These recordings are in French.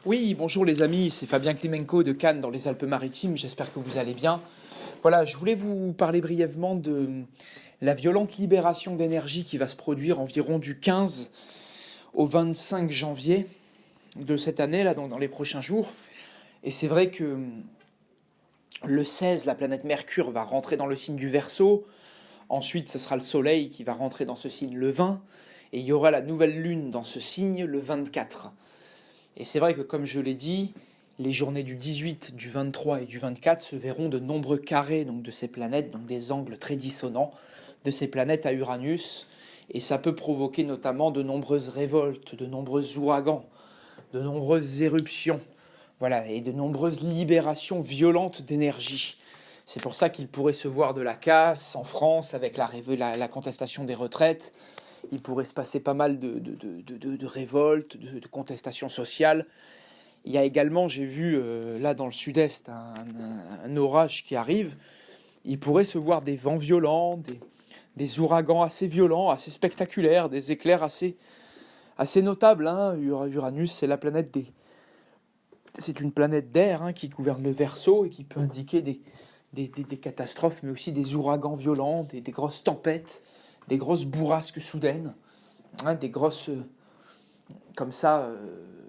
Oui, bonjour les amis, c'est Fabien Klimenko de Cannes dans les Alpes-Maritimes, j'espère que vous allez bien. Voilà, je voulais vous parler brièvement de la violente libération d'énergie qui va se produire environ du 15 au 25 janvier de cette année, là, dans les prochains jours. Et c'est vrai que le 16, la planète Mercure va rentrer dans le signe du Verseau. Ensuite, ce sera le Soleil qui va rentrer dans ce signe le 20. Et il y aura la nouvelle lune dans ce signe le 24. Et c'est vrai que, comme je l'ai dit, les journées du 18, du 23 et du 24 se verront de nombreux carrés donc, de ces planètes, donc des angles très dissonants de ces planètes à Uranus. Et ça peut provoquer notamment de nombreuses révoltes, de nombreux ouragans, de nombreuses éruptions, voilà, et de nombreuses libérations violentes d'énergie. C'est pour ça qu'il pourrait se voir de la casse en France avec la contestation des retraites. Il pourrait se passer pas mal de révoltes, de contestations sociales. Il y a également, j'ai vu là dans le sud-est, un orage qui arrive. Il pourrait se voir des vents violents, des ouragans assez violents, assez spectaculaires, des éclairs assez notables. Hein. Uranus, c'est la planète c'est une planète d'air qui gouverne le Verseau et qui peut indiquer des catastrophes, mais aussi des ouragans violents, des grosses tempêtes, des grosses bourrasques soudaines, des grosses, comme ça,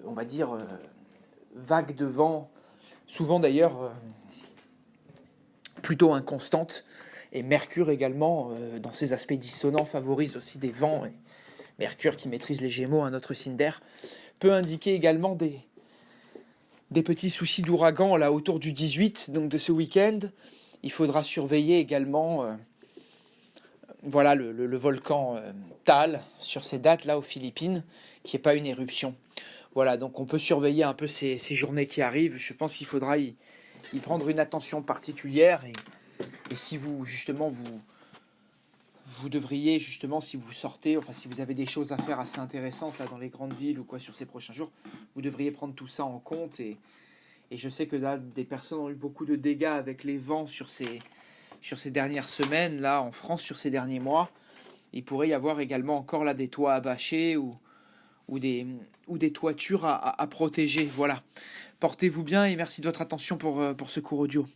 on va dire, vagues de vent, souvent d'ailleurs plutôt inconstantes. Et Mercure également, dans ses aspects dissonants, favorise aussi des vents. Et Mercure, qui maîtrise les Gémeaux, un autre signe d'air, peut indiquer également des petits soucis d'ouragan là autour du 18, donc de ce week-end. Il faudra surveiller également voilà, le volcan Taal sur ces dates-là aux Philippines, qui n'est pas une éruption. Voilà, donc on peut surveiller un peu ces journées qui arrivent. Je pense qu'il faudra y prendre une attention particulière. Et si vous, justement, vous devriez, justement, si vous sortez, enfin si vous avez des choses à faire assez intéressantes là dans les grandes villes ou quoi sur ces prochains jours, vous devriez prendre tout ça en compte. Et je sais que là, des personnes ont eu beaucoup de dégâts avec les vents sur ces dernières semaines, là, en France, sur ces derniers mois. Il pourrait y avoir également encore là des toits à bâcher ou des toitures à protéger. Voilà. Portez-vous bien et merci de votre attention pour ce cours audio.